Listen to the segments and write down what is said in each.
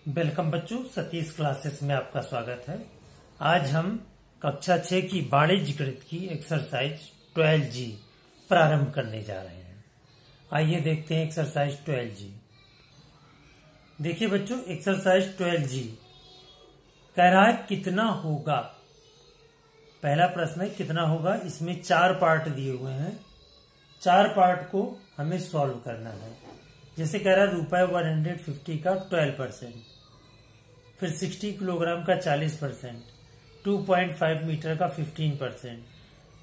Welcome बच्चों, Satish classes में आपका स्वागत है। आज हम कक्षा 6 की वाणिज्य गणित की एक्सरसाइज 12G प्रारंभ करने जा रहे हैं। आइए देखते हैं एक्सरसाइज 12G। देखिए बच्चों, एक्सरसाइज 12G कह रहा है कितना होगा। पहला प्रश्न है कितना होगा। इसमें 4 पार्ट दिए हुए हैं। 4 पार्ट को हमें सॉल्व करना है। जैसे कह रहा है ₹150 का 12%, फिर 60 किलोग्राम का 40%, 2.5 मीटर का 15%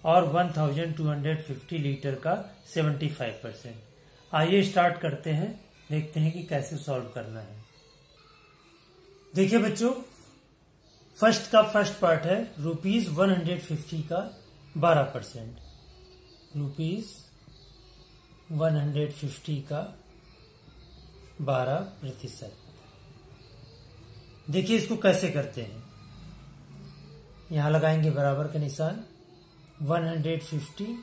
और 1250 लीटर का 75%। आइए स्टार्ट करते हैं, देखते हैं कि कैसे सॉल्व करना है। देखिए बच्चों, फर्स्ट पार्ट है ₹150 का 12%, ₹150 का 12%। देखिए इसको कैसे करते हैं। यहां लगाएंगे बराबर का निशान। 150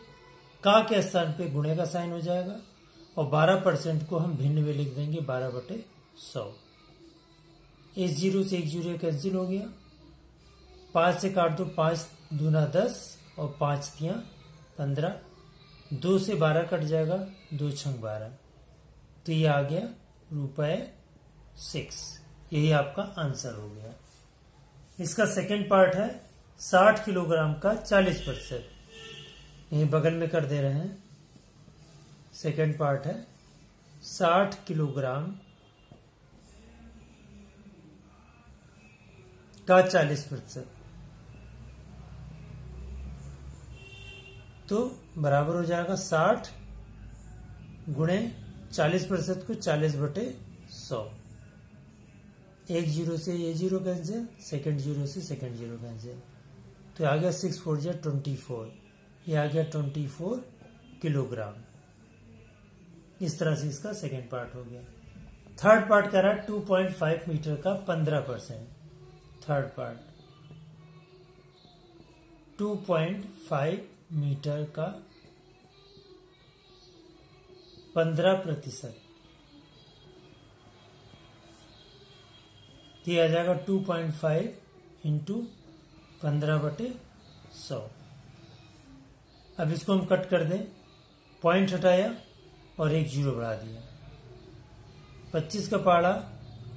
का के स्थान पे गुणे का साइन हो जाएगा और 12% को हम भिन्न में लिख देंगे 12/100। इस 0 से 1 0 कैंसिल हो गया। 5 से काट दो, 5 दूना 10 और 5 तियां 15। 2 से 12 कट जाएगा, 2 छंग 12। तो ये आ गया ₹6। यही आपका आंसर हो गया। इसका सेकंड पार्ट है 60 किलोग्राम का 40%। यही बगल में कर दे रहे हैं। सेकंड पार्ट है 60 किलोग्राम का 40%। तो बराबर हो जाएगा 60 गुणे 40% को 40/100। एक 0 से ये 0 कैंसिल, सेकंड 0 से सेकंड 0 कैंसिल। तो आ गया 6 4 जा 24। ये आ गया 24 किलोग्राम। इस तरह से इसका सेकंड पार्ट हो गया। थर्ड पार्ट कह रहा है 2.5 मीटर का 15%। थर्ड पार्ट 2.5 मीटर का 15%। ये आ जाएगा 2.5 इंटू 15/100। अब इसको हम कट कर दें। पॉइंट हटाया और एक 0 बढ़ा दिया। 25 का पहाड़ा,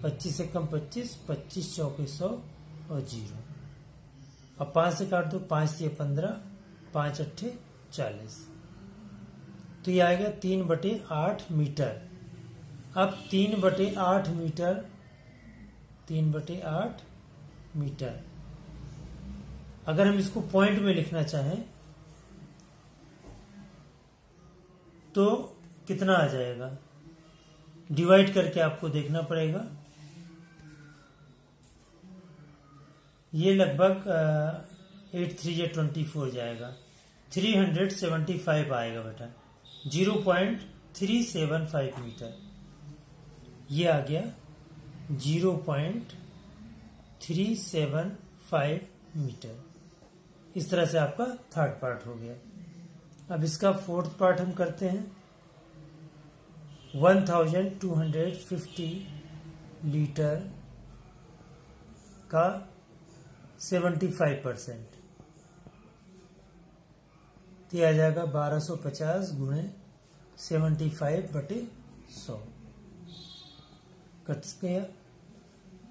25 से कम 25, 25 चौके 100 और 0। अब 5 से काट दो, 5 से 15, 5 8 40। तो ये आएगा 3/8 मीटर। अब 3/8 मीटर, 3/8 मीटर। अगर हम इसको पॉइंट में लिखना चाहें तो कितना आ जाएगा, डिवाइड करके आपको देखना पड़ेगा। ये लगभग 8 3 या 24 जाएगा। 375 आएगा बेटा। 0.375 मीटर। ये आ गया 0.375 मीटर। इस तरह से आपका थर्ड पार्ट हो गया। अब इसका फोर्थ पार्ट हम करते हैं। 1250 लीटर का 75%। तो आ जाएगा 1250 गुणे 75/100। कट गया।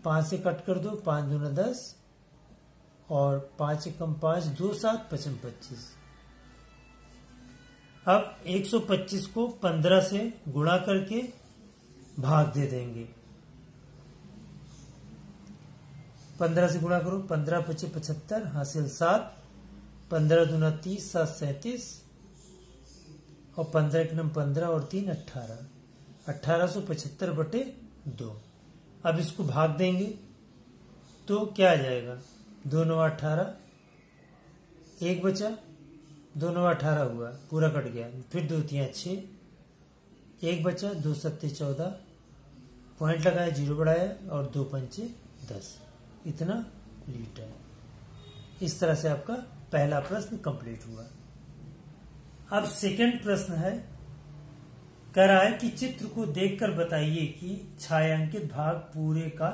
5 से कट कर दो, 5 दूना 10 और 5 से कम 5, 2 7 25। अब 125 को 15 से गुणा करके भाग दे देंगे। 15 से गुणा करो, 15 × 5 = 75, हासिल 7। 15 दूना 30, 7 37 और 15 × 9 15 और 3 18। 1875/2। अब इसको भाग देंगे तो क्या आ जाएगा, 2 9 18, 1 बचा, 2 9 18 हुआ, पूरा कट गया। फिर 2 3 6, 1 बचा, 2 7 14, पॉइंट लगाया, 0 बढ़ाया और 2 5 10। इतना लीटर। इस तरह से आपका पहला प्रश्न कंप्लीट हुआ। अब सेकंड प्रश्न है, कह रहा है कि चित्र को देखकर बताइए कि छायांकित भाग पूरे का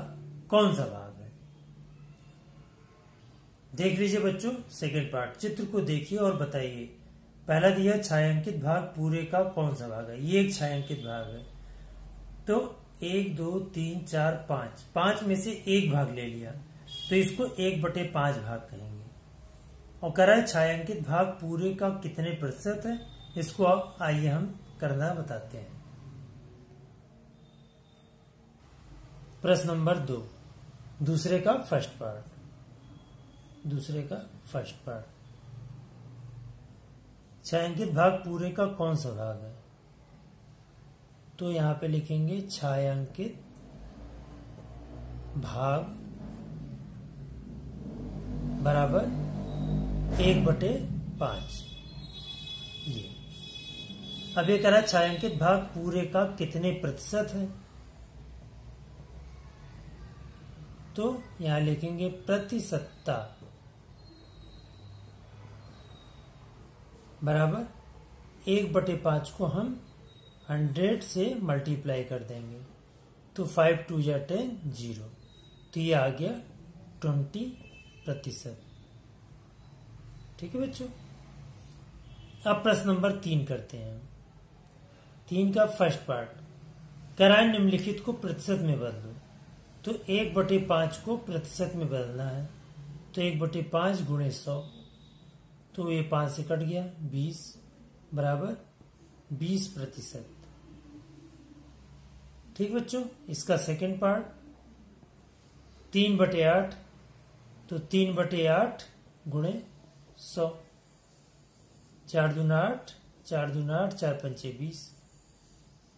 कौन सा भाग है? देख लीजिए बच्चों सेकेंड पार्ट, चित्र को देखिए और बताइए। पहला दिया छायांकित भाग पूरे का कौन सा भाग है? ये एक छायांकित भाग है। तो 1 2 3 4 5, 5 में से एक भाग ले लिया तो इसको 1/5 भाग कहेंगे। और कह रहा है छायांकित भाग पूरे का कितने प्रतिशत है, इसको अब आइए हम करना बताते हैं। प्रश्न नंबर 2, दूसरे का फर्स्ट पार्ट। छायांकित भाग पूरे का कौन सा भाग है? तो यहां पे लिखेंगे छायांकित भाग बराबर 1/5। ये अब ये कह रहा है छायांकित भाग पूरे का कितने प्रतिशत है, तो यहां लिखेंगे प्रतिशतता बराबर 1/5 को हम 100 से मल्टीप्लाई कर देंगे तो 5 2 या 10 0, तो ये आ गया 20%। ठीक है बच्चों। अब प्रश्न नंबर 3 करते हैं। 3 का फर्स्ट पार्ट, कराए निम्नलिखित को प्रतिशत में बदलो। तो 1/5 को प्रतिशत में बदलना है, तो 1/5 गुणे 100, तो ये 5 से कट गया 20 बराबर 20%। ठीक बच्चों। इसका सेकंड पार्ट 3/8, तो 3/8 गुणे 100, 4 दूना 8, 4 दूना 8, 4 पंचे 20।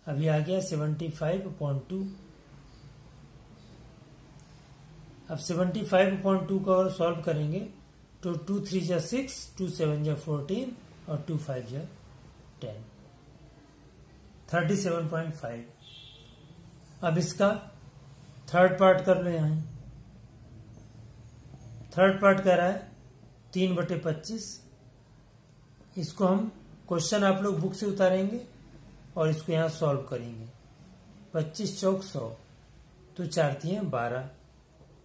अभी आ गया 75/2। अब 75/2 को और सॉल्व करेंगे तो 2 3 जा 6, 2 7 जा 14 और 2 5 जा 10, 37.5। अब इसका थर्ड पार्ट कर लो। यहां थर्ड पार्ट कह रहा है 3/25। इसको हम क्वेश्चन आप लोग बुक से उतारेंगे और इसको यहां सॉल्व करेंगे। 25 चौक 100, तो 4 3 12,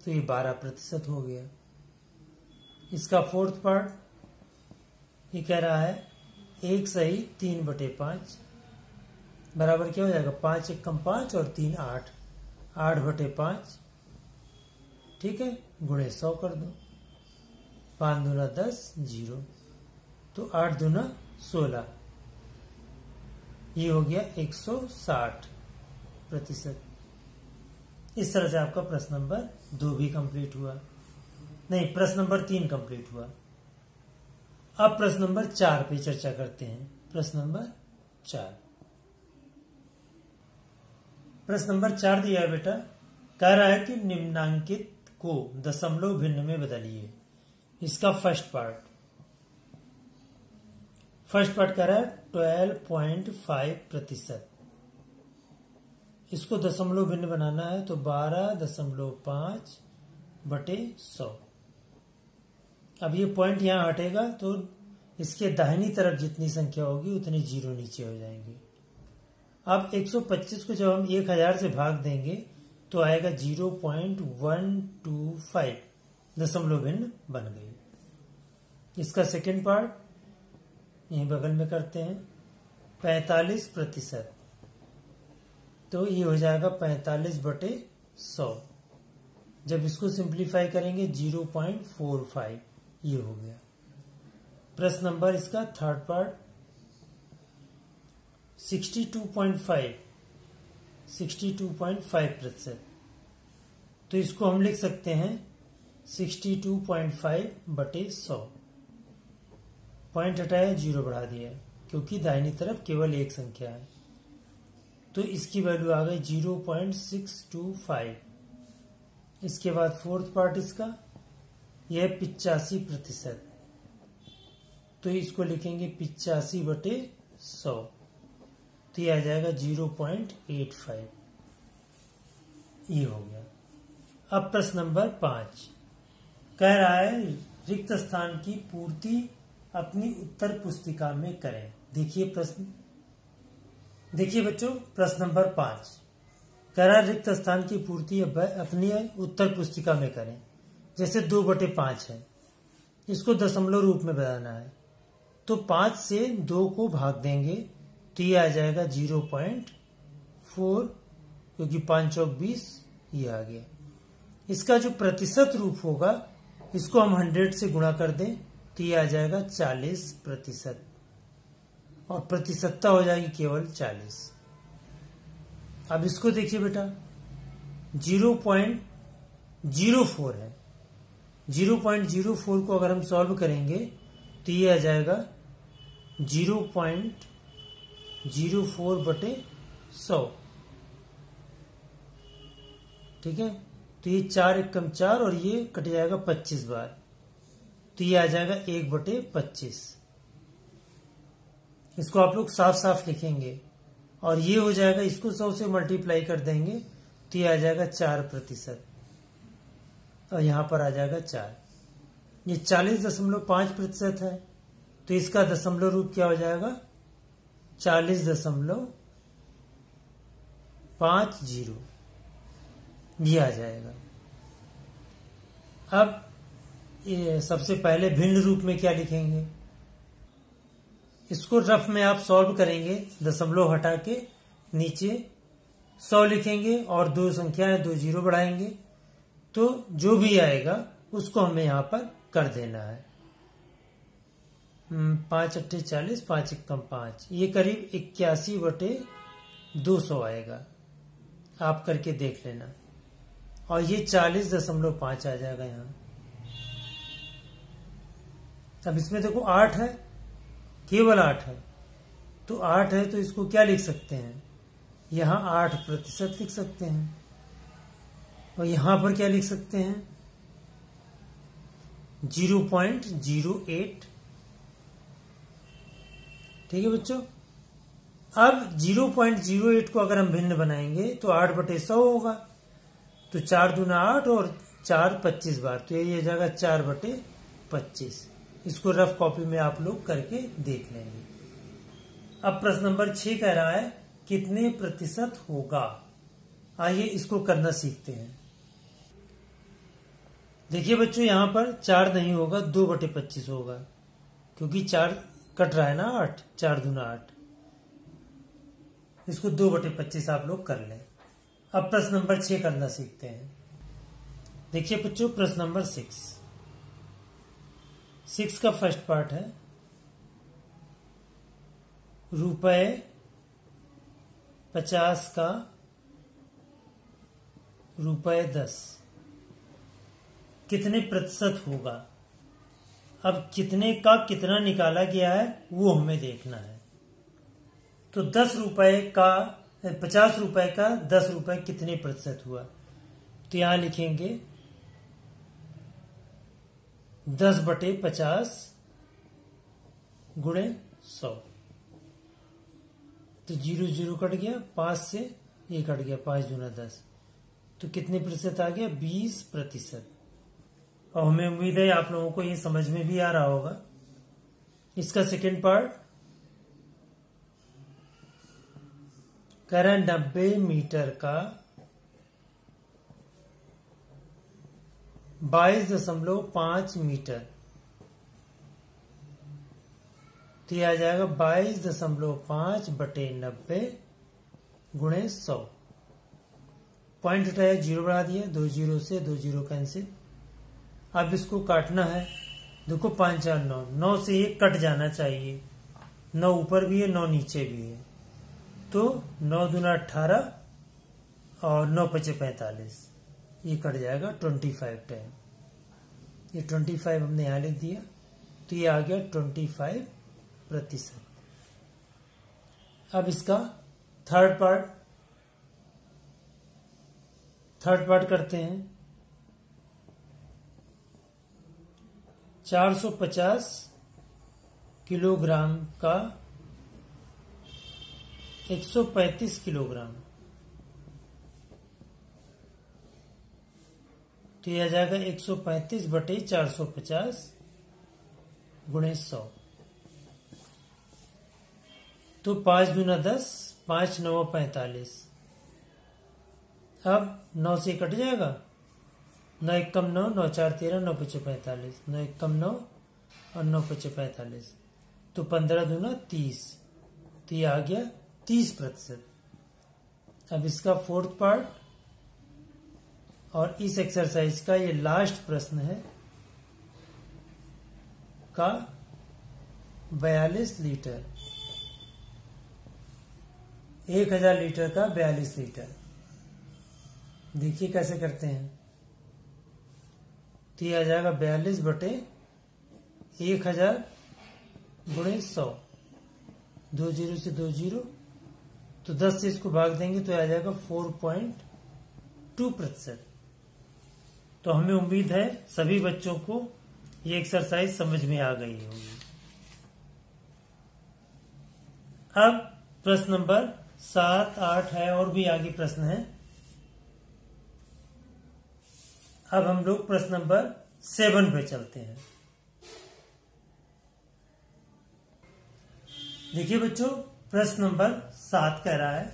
तो ये 12% हो गया। इसका फोर्थ पार्ट ये कह रहा है 1 सही 3/5 बराबर क्या हो जाएगा, 5 1 5 और 3 8, 8/5। ठीक है, गुणे 100 कर दो, 5 दूना 10 0, तो 8 दूना 16, ये हो गया 160%। इस तरह से आपका प्रश्न नंबर 2 भी कंप्लीट हुआ। नहीं, प्रश्न नंबर 3 कंप्लीट हुआ। अब प्रश्न नंबर 4 पे चर्चा करते हैं। प्रश्न नंबर 4 दिया है बेटा, कह रहा है कि निम्नांकित को दशमलव भिन्न में बदलिए। इसका फर्स्ट पार्ट कह रहा है 12.5%। इसको दशमलव भिन्न बनाना है तो 12.5/100। अब ये पॉइंट यहां हटेगा तो इसके दाहिनी तरफ जितनी संख्या होगी उतने जीरो नीचे हो जाएंगे। अब 125 को जब हम 1000 से भाग देंगे तो आएगा 0.125, दशमलव भिन्न बन गई। इसका सेकेंड पार्ट यहीं बगल में करते हैं 45%, तो ये हो जाएगा 45/100। जब इसको सिंप्लीफाई करेंगे 0.45, ये हो गया। प्रश्न नंबर इसका थर्ड पार्ट 62.5%, तो इसको हम लिख सकते हैं 62.5/100। पॉइंट हटाया, 0 बढ़ा दिया क्योंकि दाहिनी तरफ केवल एक संख्या है, तो इसकी वैल्यू आ गई 0.625। इसके बाद फोर्थ पार्ट इसका यह 85%, तो इसको लिखेंगे 85/100, तो यह आ जाएगा 0.85। ये हो गया। अब प्रश्न नंबर 5 कह रहा है रिक्त स्थान की पूर्ति अपनी उत्तर पुस्तिका में करें। देखिए प्रश्न, देखिए बच्चों प्रश्न नंबर 5, कह रहा रिक्त स्थान की पूर्ति अपनी उत्तर पुस्तिका में करें। जैसे 2/5 है, इसको दशमलव रूप में बताना है, तो 5 से 2 को भाग देंगे तो ये आ जाएगा 0.4, क्योंकि 5 चौक 20, ये आ गया। इसका जो प्रतिशत रूप होगा इसको हम 100 से गुणा कर दें तो ये आ जाएगा 40%, और प्रतिशतता हो जाएगी केवल 40। अब इसको देखिए बेटा, 0.04 है, 0.04 को अगर हम सॉल्व करेंगे तो ये आ जाएगा 0.04/100। ठीक है, तो ये 4 एकम 4 और ये कट जाएगा 25 बार, तो ये आ जाएगा 1/25। इसको आप लोग साफ साफ लिखेंगे, और ये हो जाएगा, इसको 100 से मल्टीप्लाई कर देंगे तो ये आ जाएगा 4%, और यहां पर आ जाएगा 4। ये 40.5% है, तो इसका दशमलव रूप क्या हो जाएगा? 40.50, ये आ जाएगा। अब ये सबसे पहले भिन्न रूप में क्या लिखेंगे? इसको रफ में आप सॉल्व करेंगे, दशमलव हटा के नीचे 100 लिखेंगे और 2 संख्याएं 2 जीरो बढ़ाएंगे, तो जो भी आएगा उसको हमें यहां पर कर देना है। 5 अट्ठे 40, 5 एकम 5, ये करीब 81/200 आएगा। आप करके देख लेना, और ये 40.5 आ जाएगा यहां। अब इसमें देखो 8 है, केवल 8 है, तो 8 है तो इसको क्या लिख सकते हैं? यहां 8% लिख सकते हैं, और यहां पर क्या लिख सकते हैं? 0.08। ठीक है बच्चों, अब 0.08 को अगर हम भिन्न बनाएंगे तो 8/100 होगा, तो 4 दूना 8 और 4 25 बार, तो ये हो जाएगा 4/25। इसको रफ कॉपी में आप लोग करके देख लेंगे। अब प्रश्न नंबर 6 कह रहा है कितने प्रतिशत होगा? आइए इसको करना सीखते हैं। देखिए बच्चों, यहां पर 4 नहीं होगा, 2/25 होगा, क्योंकि 4 कट रहा है ना, 8, 4 दूना 8। इसको 2/25 आप लोग कर लें। अब प्रश्न नंबर 6 करना सीखते हैं। देखिए बच्चों, प्रश्न नंबर 6 का फर्स्ट पार्ट है ₹50 का ₹10 कितने प्रतिशत होगा? अब कितने का कितना निकाला गया है वो हमें देखना है। तो 10 रुपए का 50 रुपए का 10 रुपए कितने प्रतिशत हुआ? तो यहां लिखेंगे 10/50 गुणे 100, तो 0 0 कट गया, 5 से ये कट गया, 5 दूना 10, तो कितने प्रतिशत आ गया? 20%। और हमें उम्मीद है आप लोगों को ये समझ में भी आ रहा होगा। इसका सेकेंड पार्ट कह रहा है 90 मीटर का 22.5 मीटर, तो यह आ जाएगा 22.5/90 गुणे 100। पॉइंट हटाया, 0 बढ़ा दिया, 2 0 से 2 0 कैंसिल। अब इसको काटना है। देखो 5 4 9, 9 से ये कट जाना चाहिए, 9 ऊपर भी है 9 नीचे भी है, तो 9 दूना 18 और 9 5 45, ये कट जाएगा 25 टाइम। ये 25 हमने यहां लिख दिया, तो ये आ गया 25%। अब इसका थर्ड पार्ट करते हैं। 450 किलोग्राम का 135 किलोग्राम, तो यह आ जाएगा 135/450 गुणे 100, तो 5 दूना 10, 5 9 45, अब 9 से कट जाएगा, 9 एकम 9, 9 4 13, 9 5 45, 9 एकम 9 और 9 5 45, तो 15 दूना 30, तो ये आ गया 30%। अब इसका फोर्थ पार्ट और इस एक्सरसाइज का ये लास्ट प्रश्न है का 42 लीटर, 1000 लीटर का 42 लीटर। देखिए कैसे करते हैं। तो ये आ जाएगा 42 बटे 1000 गुणे 100, 2 जीरो से 2 जीरो, तो 10 से इसको भाग देंगे तो आ जाएगा 4.2%। तो हमें उम्मीद है सभी बच्चों को ये एक्सरसाइज समझ में आ गई होगी। अब प्रश्न नंबर 7, 8 है और भी आगे प्रश्न है। अब हम लोग प्रश्न नंबर 7 पे चलते हैं। देखिए बच्चों, प्रश्न नंबर 7 कह रहा है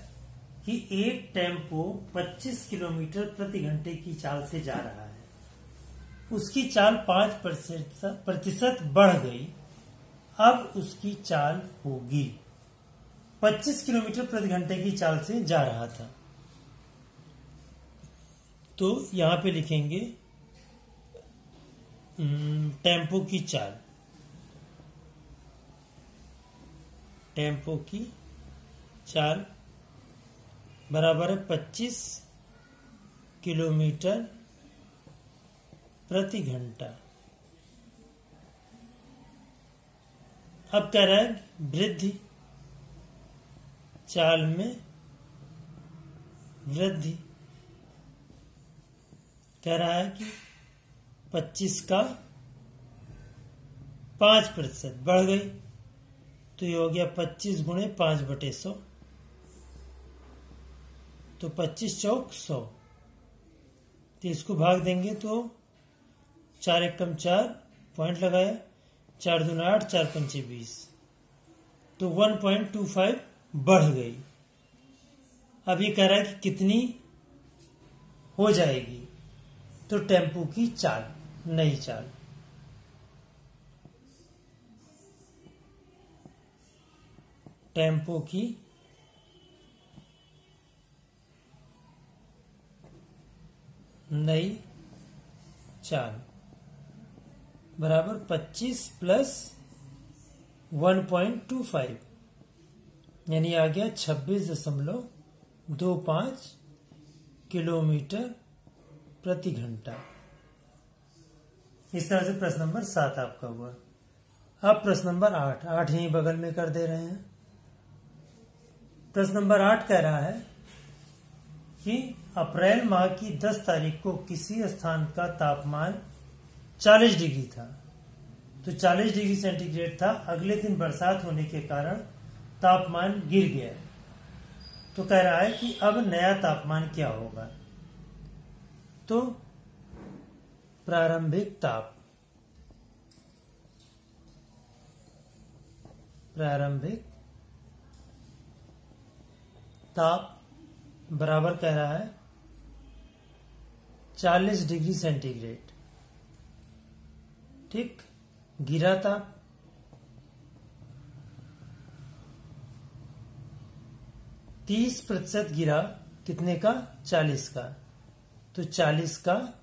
कि एक टेम्पो 25 किलोमीटर प्रति घंटे की चाल से जा रहा है, उसकी चाल 5% बढ़ गई, अब उसकी चाल होगी। 25 किलोमीटर प्रति घंटे की चाल से जा रहा था, तो यहां पे लिखेंगे टेम्पो की चाल। टेम्पो की चाल बराबर है 25 किलोमीटर प्रति घंटा। अब कह रहा है वृद्धि, चाल में वृद्धि। कह रहा है कि 25 का 5% बढ़ गई, तो ये हो गया 25 गुणे 5 बटे 100, तो 25 चौक 100। तो इसको भाग देंगे तो 4 एकम 4, पॉइंट लगाया, 4 दूना 8, 4 पंचे 20, तो 1.25 बढ़ गई। अब ये कह रहा है कि कितनी हो जाएगी, तो टेम्पो की चाल, नई चाल। टेम्पो की नई चाल बराबर 25 प्लस 1.25, यानी आ गया 26.25 किलोमीटर प्रति घंटा। इस तरह से प्रश्न नंबर 7 आपका हुआ। अब प्रश्न नंबर 8, 8 यहीं बगल में कर दे रहे हैं। प्रश्न नंबर 8 कह रहा है कि अप्रैल माह की 10 तारीख को किसी स्थान का तापमान 40 डिग्री था, तो 40 डिग्री सेंटीग्रेड था। अगले दिन बरसात होने के कारण तापमान गिर गया, तो कह रहा है कि अब नया तापमान क्या होगा। तो प्रारंभिक ताप, प्रारंभिक ताप बराबर कह रहा है 40 डिग्री सेंटीग्रेड। ठीक, गिरा ताप 30% गिरा, कितने का, 40 का, तो 40 का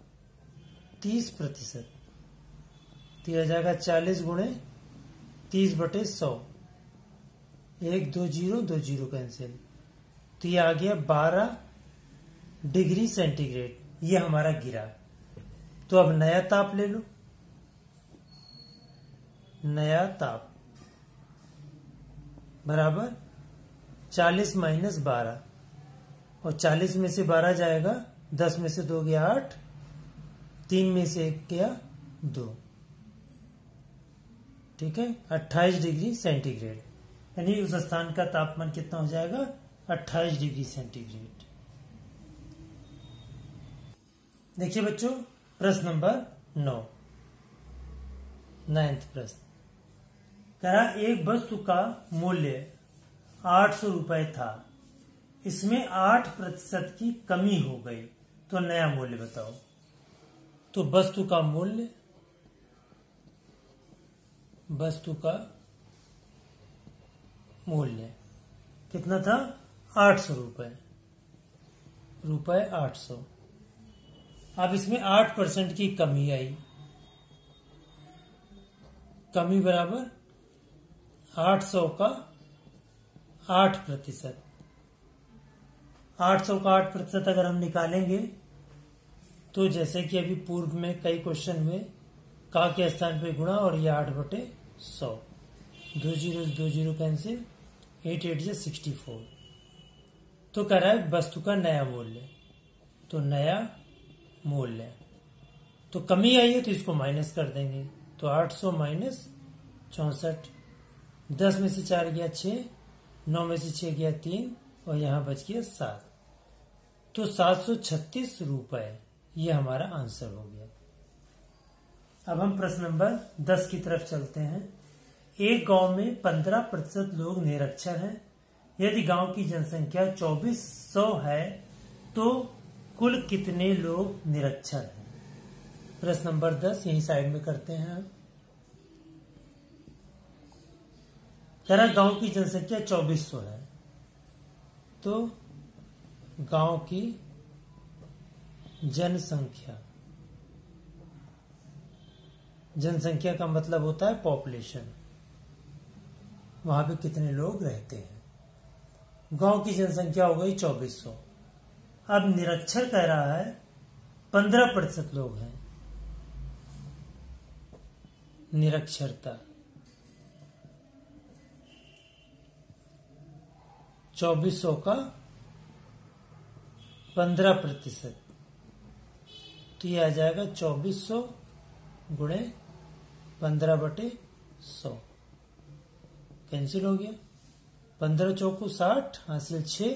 30%, तो यह जाएगा 40 गुणे 30 बटे 100, 1 2 जीरो 2 जीरो कैंसिल, तो ये आ गया 12 डिग्री सेंटीग्रेड। ये हमारा गिरा। तो अब नया ताप ले लो। नया ताप बराबर 40 माइनस 12, और 40 में से 12 जाएगा, 10 में से 2 गया 8, 3 में से 1 गया 2, ठीक है, 28 डिग्री सेंटीग्रेड। यानी उस स्थान का तापमान कितना हो जाएगा, 28 डिग्री सेंटीग्रेड। देखिए बच्चों, प्रश्न नंबर 9, 9th प्रश्न कह रहा एक वस्तु का मूल्य 800 रुपए था, इसमें 8% की कमी हो गई, तो नया मूल्य बताओ। तो वस्तु का मूल्य, वस्तु का मूल्य कितना था? 800 रुपए, 800। अब इसमें 8% की कमी आई, कमी बराबर 800 का 8%। 800 का 8% अगर हम निकालेंगे तो जैसे कि अभी पूर्व में कई क्वेश्चन हुए, का के स्थान पे गुणा और ये 8/100, 2 0 कैंसिल, 8 8 से 64। तो कह रहा है वस्तु का नया मूल्य, तो नया मूल्य, तो कमी आई है तो इसको माइनस कर देंगे। तो 800 माइनस 64, 10 में से 4 गया 6, 9 में से 6 गया 3 और यहां बच गया 7। तो 736 रुपए ये हमारा आंसर हो गया। अब हम प्रश्न नंबर 10 की तरफ चलते हैं। एक गांव में 15% लोग निरक्षर हैं। यदि गांव की जनसंख्या 2400 है तो कुल कितने लोग निरक्षर हैं? प्रश्न नंबर 10 यही साइड में करते हैं। कह रहा गांव की जनसंख्या 2400 है, तो गांव की जनसंख्या, जनसंख्या का मतलब होता है पॉपुलेशन, वहां पे कितने लोग रहते हैं। गांव की जनसंख्या हो गई 2400। अब निरक्षर कह रहा है 15% लोग हैं, निरक्षरता 2400 का 15%, तो ये आ जाएगा 2400 गुणे 15/100, कैंसिल हो गया। 15 चौको 60, हासिल 6,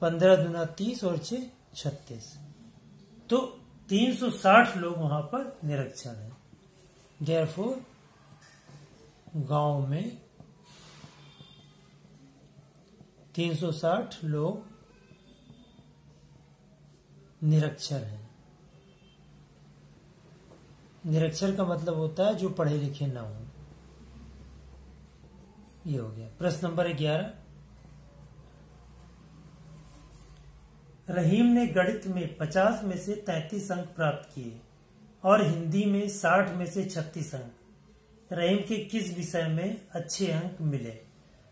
15 दूना 30 और 6 36, तो 360 लोग वहां पर निरक्षर हैं। देयरफॉर गांव में 360 लोग निरक्षर हैं। निरक्षर का मतलब होता है जो पढ़े लिखे ना हो। ये हो गया। प्रश्न नंबर 11। रहीम ने गणित में 50 में से 33 अंक प्राप्त किए और हिंदी में 60 में से 36 अंक। रहीम के किस विषय में अच्छे अंक मिले?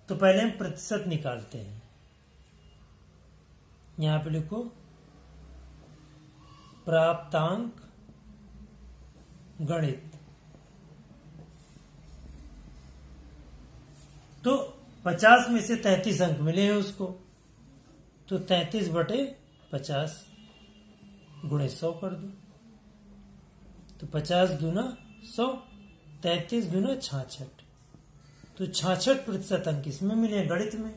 तो पहले हम प्रतिशत निकालते हैं। यहां पे लिखो प्राप्तांक गणित। तो 50 में से 33 अंक मिले हैं उसको, तो 33/50 गुणे 100 कर दो। तो 50 दूना 100, 33 दूना 66, तो 66% अंक इसमें मिले हैं गणित में।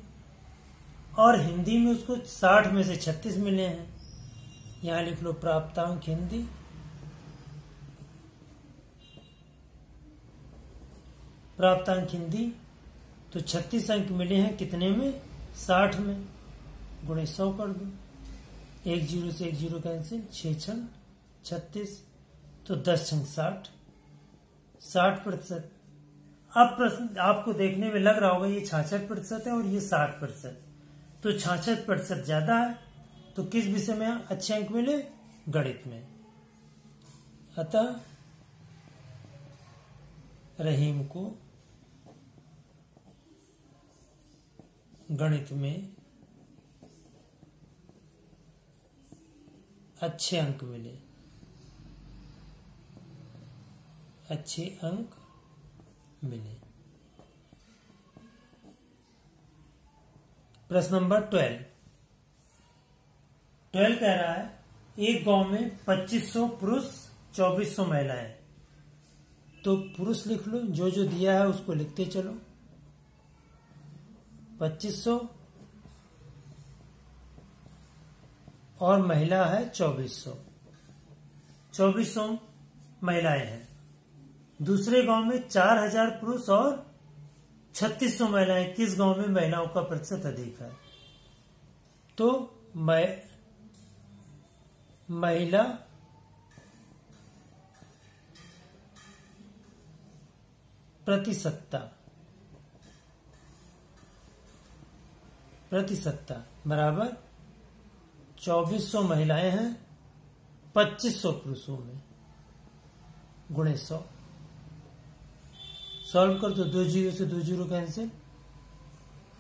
और हिंदी में उसको 60 में से 36 मिले हैं। यहां लिख लो प्राप्तांक हिंदी, प्राप्तांक हिंदी, तो 36 अंक मिले हैं कितने में? 60 में, गुणे 100 कर दो। 1 0 से 1 0 कैंसिल, 6 छंग 36, तो 10 छंग 60, 60%। अब प्रश्न आपको देखने में लग रहा होगा ये 66% है और ये 60%, तो 66% ज्यादा है। तो किस विषय में अच्छे अंक मिले? गणित में। अतः रहीम को गणित में अच्छे अंक मिले, अच्छे अंक मिले। प्रश्न नंबर 12 कह रहा है एक गांव में 2500 पुरुष 2400 महिलाएं। तो पुरुष लिख लो, जो जो दिया है उसको लिखते चलो। 2500 और महिला है 2400, 2400 महिलाएं हैं। दूसरे गांव में 4000 पुरुष और 3600 महिलाएं। किस गांव में महिलाओं का प्रतिशत अधिक है? तो महिला प्रतिशतता बराबर 2400 महिलाएं हैं 2500 पुरुषों में गुणे 100। सॉल्व कर दो, 2 जीरो से 2 जीरो कैंसिल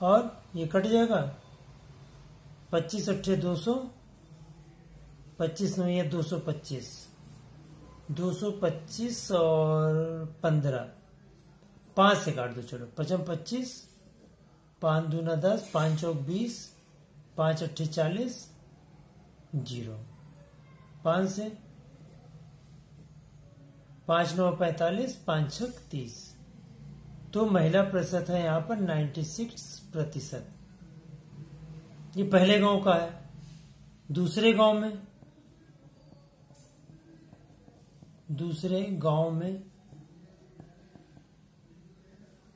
और ये कट जाएगा। 25 अट्ठे 200, 25 9 ये 225, 225 और 15, 5 से काट दो। चलो 5 25, 5 दूना 10, 5 चौक 20, 5 अट्ठे 40, 0, 5 से 5 9 45, 5 छक 30। तो महिला प्रतिशत है यहाँ पर 96%। ये पहले गांव का है। दूसरे गांव में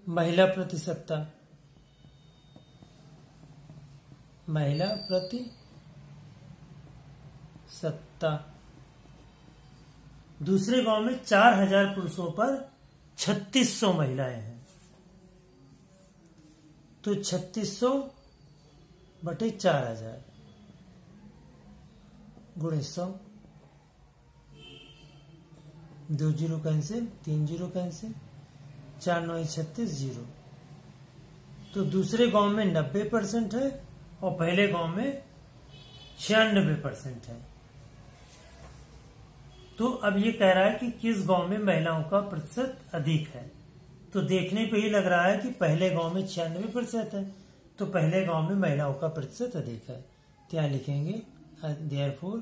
महिला प्रतिशतता दूसरे गांव में 4000 पुरुषों पर 3600 महिलाएं हैं। तो 3600 बटे 4000 गुणे 100, 2 जीरो कैंसिल, 3 जीरो कैंसिल, 4 9 36, 0। तो दूसरे गांव में 90% है और पहले गांव में 96% है। तो अब ये कह रहा है कि किस गांव में महिलाओं का प्रतिशत अधिक है। तो देखने पे ही लग रहा है कि पहले गांव में 96% है, तो पहले गांव में महिलाओं का प्रतिशत अधिक है। तो यहाँ लिखेंगे देयरफॉर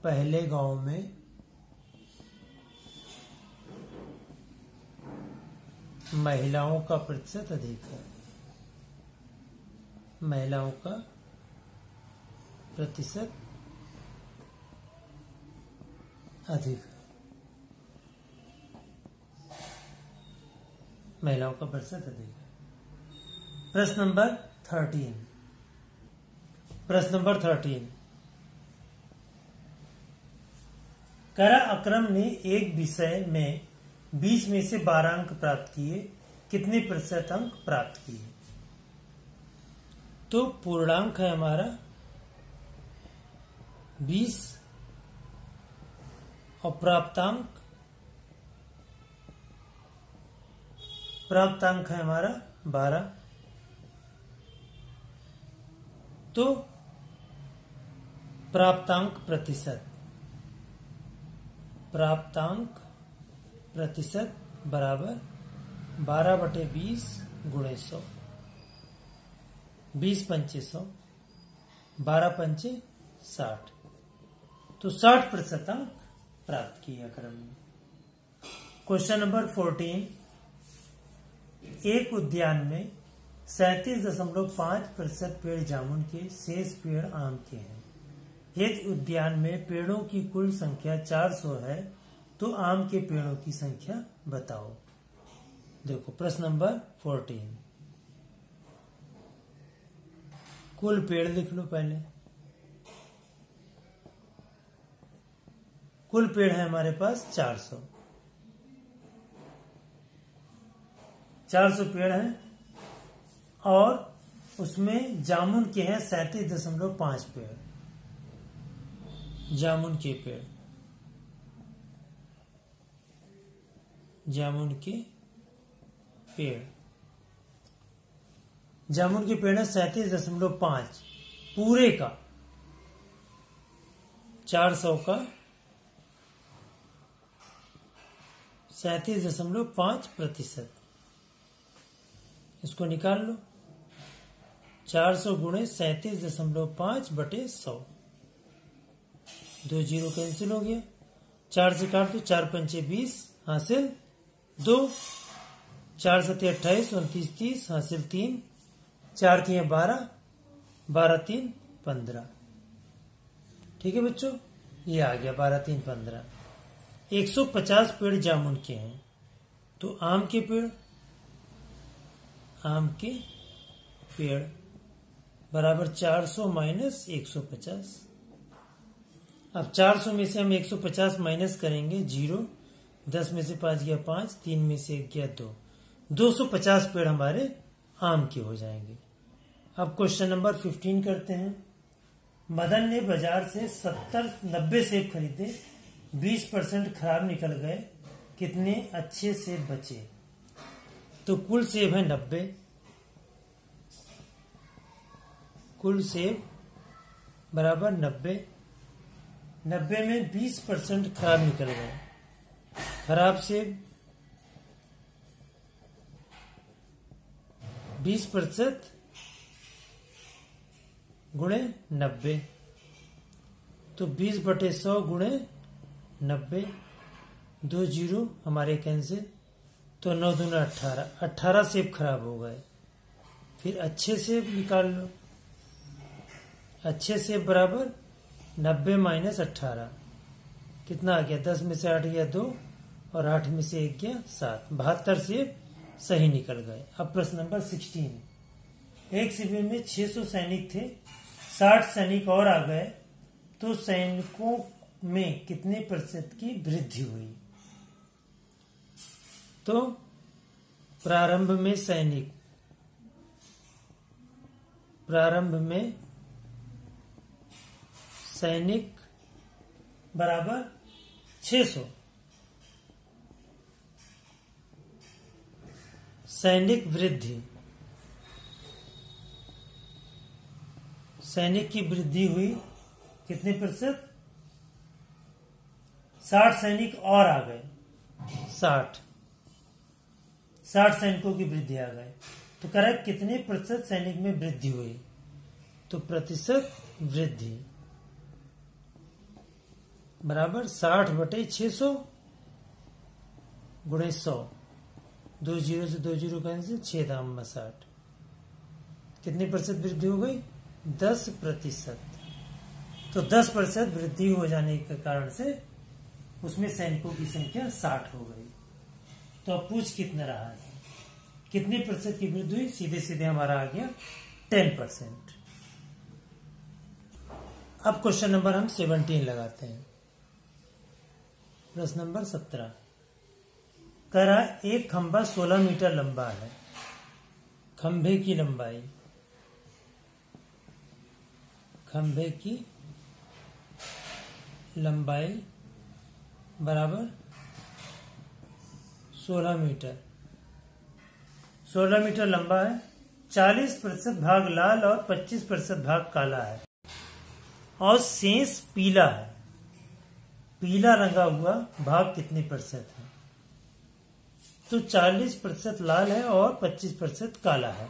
पहले गांव में महिलाओं का प्रतिशत अधिक है। महिलाओं का प्रतिशत अधिक है। महिलाओं का प्रतिशत अधिक है। प्रश्न नंबर 13 करा अक्रम ने एक विषय में 20 में से 12 अंक प्राप्त किए, कितने प्रतिशत अंक प्राप्त किए? तो पूर्णांक है हमारा 20 और प्राप्तांक है हमारा 12। तो प्राप्तांक प्रतिशत बराबर 12 बटे 20 गुणे 100, 20 पंचे 100, 12 पंचे 60। तो 60% अंक प्राप्त किया क्रम में। क्वेश्चन नंबर 14, एक उद्यान में 37.5% पेड़ जामुन के, शेष पेड़ आम के हैं। यदि उद्यान में पेड़ों की कुल संख्या 400 है तो आम के पेड़ों की संख्या बताओ। देखो प्रश्न नंबर 14, कुल पेड़ लिख लो पहले। कुल पेड़ है हमारे पास 400 पेड़ हैं और उसमें जामुन के हैं 37.5 पेड़। जामुन के पेड़ है 37.5 पूरे का, 400 का 37.5%। इसको निकाल लो। 400 गुणे 37.5 बटे 100, 2 जीरो कैंसिल हो गया। 4 से काट दो, 4 पंचे 20 हासिल 2, 4 सत्ते 28, 29 30 हासिल 3, 4 3 12, 12 3 15। ठीक है बच्चों, ये आ गया 12 3 15। 150 पेड़ जामुन के हैं तो आम के पेड़ बराबर 400 माइनस 150। अब 400 में से हम 150 माइनस करेंगे 0, 10 में से 5 गया 5, 3 में से 1 गया 2, 250 पेड़ हमारे आम के हो जाएंगे। अब क्वेश्चन नंबर 15 करते हैं। मदन ने बाजार से 90 सेब खरीदे, 20% खराब निकल गए, कितने अच्छे सेब बचे? तो कुल सेब है 90, कुल सेब बराबर 90, 90 में 20% खराब निकल गए। खराब सेब 20% गुणे 90, तो 20/100 गुणे 90, 2 जीरो हमारे कैंसिल, तो 9 दूना 18, 18 सेब खराब हो गए। फिर अच्छे सेब निकाल लो। अच्छे सेब बराबर 90 माइनस 18, कितना आ गया? 10 में से 8 गया 2 और 8 में से 1 गया 7, 72 सेब सही निकल गए। अब प्रश्न नंबर 16। एक शिविर में 600 सैनिक थे, 60 सैनिक और आ गए, तो सैनिकों में कितने प्रतिशत की वृद्धि हुई? तो प्रारंभ में सैनिक बराबर 600, सैनिक वृद्धि, सैनिक की वृद्धि हुई कितने प्रतिशत? 60 सैनिक और आ गए, 60 सैनिकों की वृद्धि आ गए, तो करेक्ट कितने प्रतिशत सैनिक में वृद्धि हुई? तो प्रतिशत वृद्धि बराबर 60/600 गुणे 100, 2 जीरो से 2 जीरो कैंसिल, 6 दाम में 60, कितने प्रतिशत वृद्धि हो गई? 10%। तो 10% वृद्धि हो जाने के कारण से उसमें सैनिकों की संख्या 60 हो गई। तो अब पूछ कितना रहा है, कितने प्रतिशत की वृद्धि हुई? सीधे सीधे हमारा आ गया 10%। अब क्वेश्चन नंबर हम 17 लगाते हैं। प्रश्न नंबर 17 करा एक खंभा 16 मीटर लंबा है, खंभे की लंबाई बराबर 16 मीटर, 16 मीटर लंबा है, 40% भाग लाल और 25% भाग काला है और शेष पीला है। पीला रंगा हुआ भाग कितने प्रतिशत है? तो 40% लाल है और 25% काला है,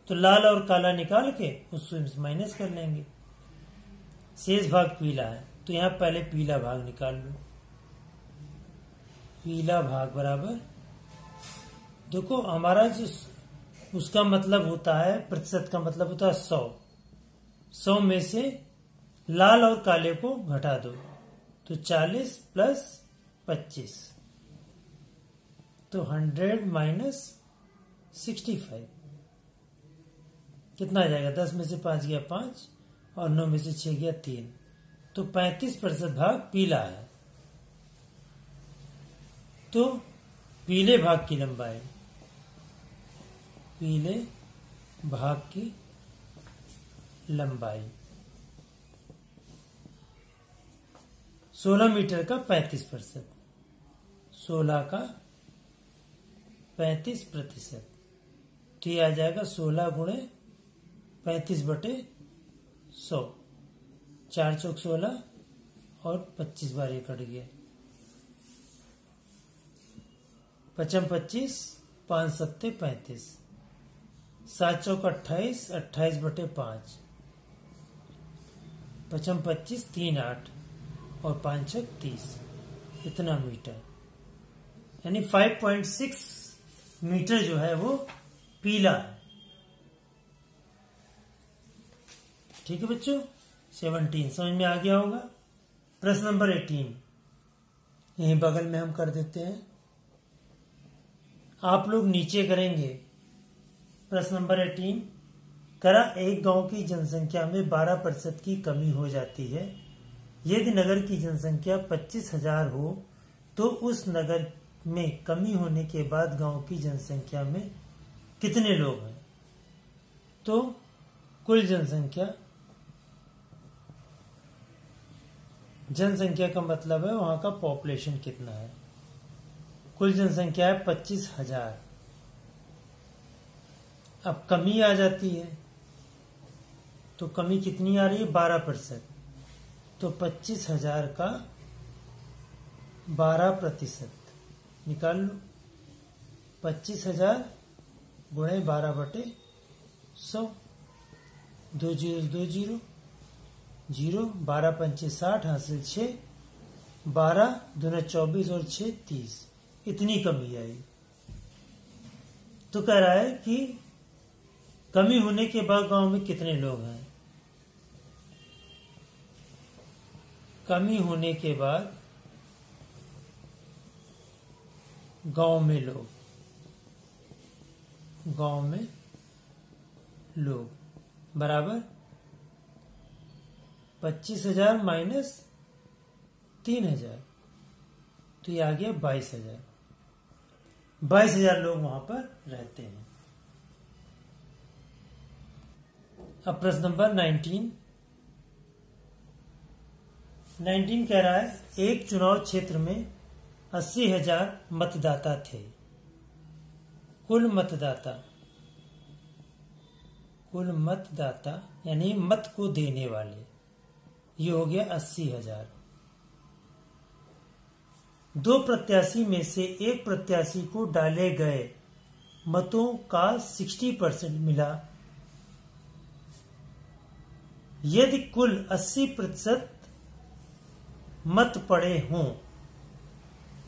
तो लाल और काला निकाल के उससे माइनस कर लेंगे। शेष भाग पीला है, तो यहां पहले पीला भाग निकाल लो। पीला भाग बराबर, देखो हमारा जो उसका मतलब होता है, प्रतिशत का मतलब होता है 100, 100 में से लाल और काले को घटा दो, तो 40 प्लस 25, तो 100 माइनस 65, कितना आ जाएगा? 10 में से 5 गया 5 और 9 में से 6 गया 3, तो 35% भाग पीला है। तो पीले भाग की लंबाई, पीले भाग की लंबाई 16 मीटर का 35%, 16 का 35%, तो ये आ जाएगा 16 गुणे 35/100, 4 चौक 16 और 25 बार ये कट गया, 55 25, 5 सत्ते 35, 7 चौक 28, 28/5, 55 25, 3 8 और 5 छक 30, इतना मीटर, यानी 5.6 मीटर जो है वो पीला है। ठीक है बच्चों, 17 समझ में आ गया होगा। प्रश्न नंबर 18 यहीं बगल में हम कर देते हैं, आप लोग नीचे करेंगे। प्रश्न नंबर 18 करा एक गांव की जनसंख्या में 12% की कमी हो जाती है। यदि नगर की जनसंख्या 25,000 हो तो उस नगर में कमी होने के बाद गांव की जनसंख्या में कितने लोग हैं? तो कुल जनसंख्या का मतलब है वहां का पॉपुलेशन कितना है। कुल जनसंख्या है 25,000। अब कमी आ जाती है तो कमी कितनी आ रही है? 12%। तो 25,000 का 12% निकाल लो। 25,000 गुणे 12/100। 2 जीरो 2 जीरो 0। 12 पंचे 60 हासिल 6। 12 दूना 24 और 6 30। इतनी कमी आई। तो कह रहा है कि कमी होने के बाद गांव में कितने लोग हैं? कमी होने के बाद गांव में लोग बराबर 25,000 माइनस 3,000, तो ये आ गया 22,000। 22,000 लोग वहां पर रहते हैं। अब प्रश्न नंबर 19 कह रहा है एक चुनाव क्षेत्र में 80,000 मतदाता थे। कुल मतदाता यानी मत को देने वाले, ये हो गया 80,000। दो प्रत्याशी में से एक प्रत्याशी को डाले गए मतों का 60% मिला। यदि कुल 80% मत पड़े हों,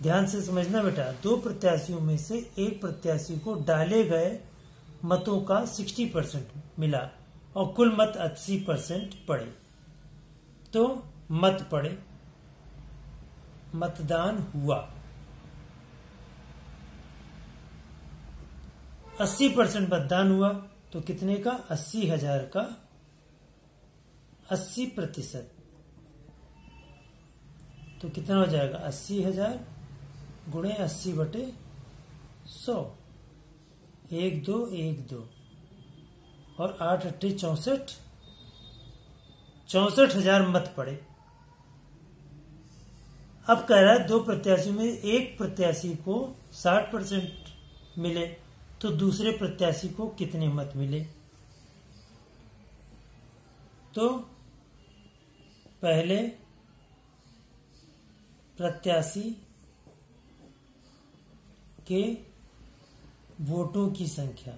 ध्यान से समझना बेटा, दो प्रत्याशियों में से एक प्रत्याशी को डाले गए मतों का 60% मिला और कुल मत 80% पड़े, तो मत पड़े, मतदान हुआ। 80% मतदान हुआ तो कितने का? 80,000 का 80%, तो कितना हो जाएगा? 80,000 गुणे 80/100। 1 2 1 2 और 8 8 64। 64,000 मत पड़े। अब कह रहा है दो प्रत्याशियों में एक प्रत्याशी को 60% मिले तो दूसरे प्रत्याशी को कितने मत मिले? तो पहले प्रत्याशी के वोटों की संख्या,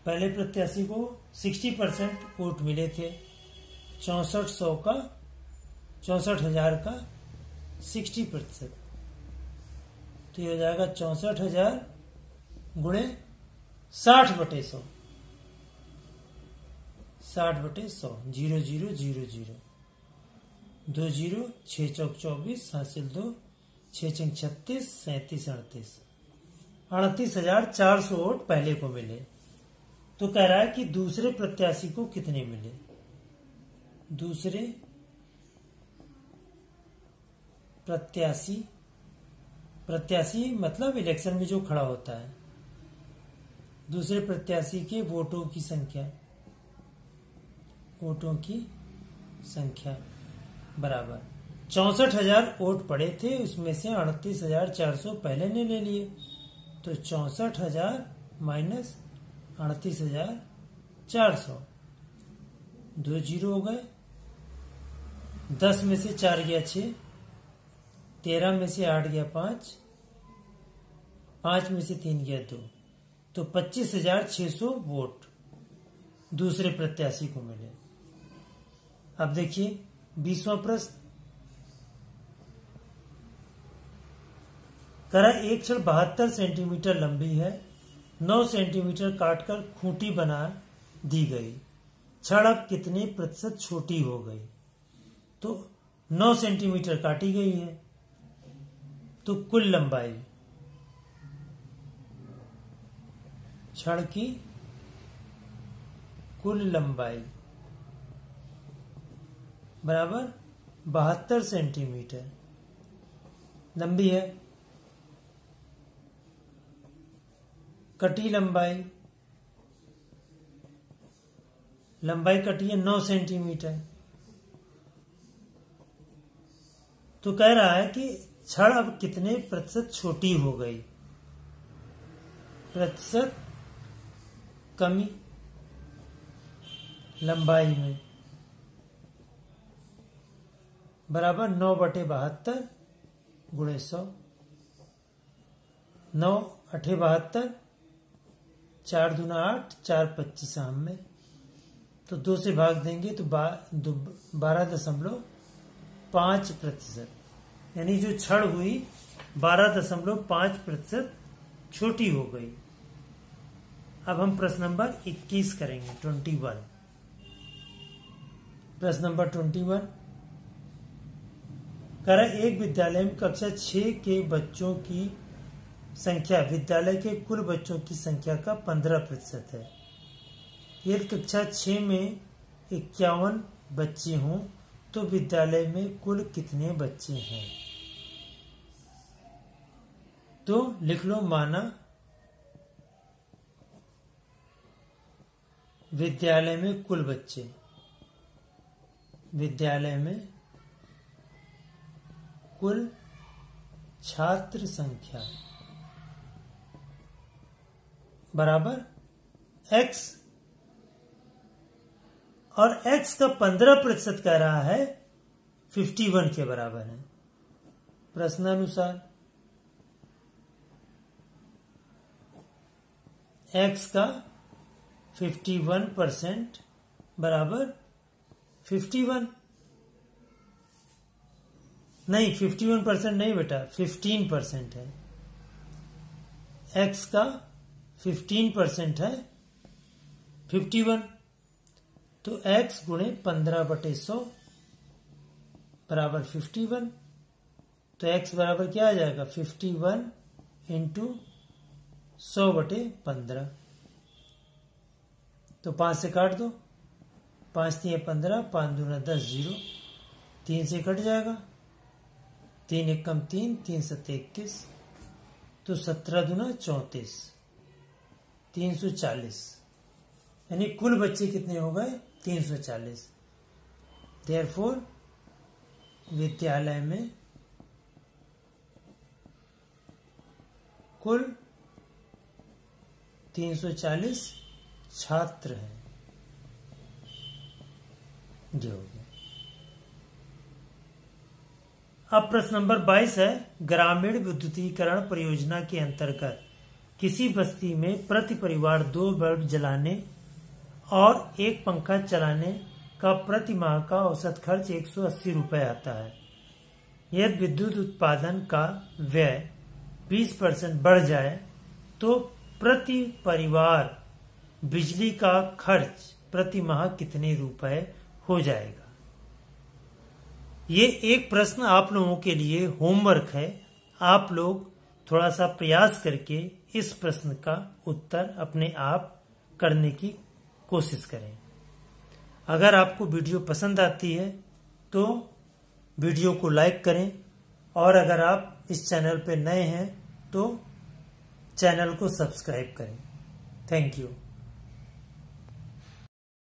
पहले प्रत्याशी को 60% वोट मिले थे। 64,000 का 60%, तो ये हो जाएगा 64,000 गुणे 60/100। 60/100। 0 0 0 0 2 0 6 चौक 24 हासिल 2 6 चंग 36 37 38। 38,400 वोट पहले को मिले। तो कह रहा है कि दूसरे प्रत्याशी को कितने मिले? दूसरे प्रत्याशी मतलब इलेक्शन में जो खड़ा होता है, दूसरे प्रत्याशी के वोटों की संख्या बराबर 64,000 वोट पड़े थे, उसमें से 38,400 पहले ने ले लिए, तो 64,000 माइनस 38,400। 2 जीरो हो गए। 10 में से 4 गया 6, 13 में से 8 गया 5, 5 में से 3 गया 2, तो 25,600 वोट दूसरे प्रत्याशी को मिले। अब देखिए 20वां प्रश्न, करा एक छड़ 72 सेंटीमीटर लंबी है, 9 सेंटीमीटर काटकर खूंटी बना दी गई। छड़ अब कितने प्रतिशत छोटी हो गई? तो 9 सेंटीमीटर काटी गई है, तो कुल लंबाई छड़ की कुल लंबाई बराबर 72 सेंटीमीटर लंबी है। कटी लंबाई कटी है 9 सेंटीमीटर। तो कह रहा है कि छड़ अब कितने प्रतिशत छोटी हो गई, प्रतिशत कमी लंबाई में बराबर 9/72 गुणे 100। 9 8 72, 4 दूना 8, 4 25 आम में, तो 2 से भाग देंगे तो 12.5%, यानी जो छड़ हुई 12.5% छोटी हो गई। अब हम प्रश्न नंबर 21 करेंगे, 21। प्रश्न नंबर 21 कह रहा है एक विद्यालय में कक्षा 6 के बच्चों की संख्या विद्यालय के कुल बच्चों की संख्या का 15% है। यदि कक्षा 6 में 51 बच्चे हों तो विद्यालय में कुल कितने बच्चे हैं? तो लिख लो, माना विद्यालय में कुल बच्चे, विद्यालय में कुल छात्र संख्या बराबर x, और x का 15% कह रहा है 51 के बराबर है। प्रश्नानुसार x का 51% बराबर 51 नहीं, 51% नहीं बेटा, 15% है। x का 15% है 51, तो x गुणे 15/100 बराबर 51। तो x बराबर क्या आ जाएगा? 51 इंटू 100/15। तो 5 से काट दो, 5 3 15, 5 दूना 10, 0, 3 से कट जाएगा, 3 एकम 3, 3 7 21, तो 17 दूना 34, 340, यानी कुल बच्चे कितने हो गए? 340। देयरफॉर विद्यालय में कुल 340 छात्र हैं। जो हो गया। अब प्रश्न नंबर 22 है, ग्रामीण विद्युतीकरण परियोजना के अंतर्गत किसी बस्ती में प्रति परिवार 2 बल्ब जलाने और 1 पंखा चलाने का प्रति माह का औसत खर्च 180 रुपए आता है। यदि विद्युत उत्पादन का व्यय 20% बढ़ जाए तो प्रति परिवार बिजली का खर्च प्रति माह कितने रुपए हो जाएगा? ये एक प्रश्न आप लोगों के लिए होमवर्क है। आप लोग थोड़ा सा प्रयास करके इस प्रश्न का उत्तर अपने आप करने की कोशिश करें। अगर आपको वीडियो पसंद आती है तो वीडियो को लाइक करें, और अगर आप इस चैनल पर नए हैं तो चैनल को सब्सक्राइब करें। Thank you.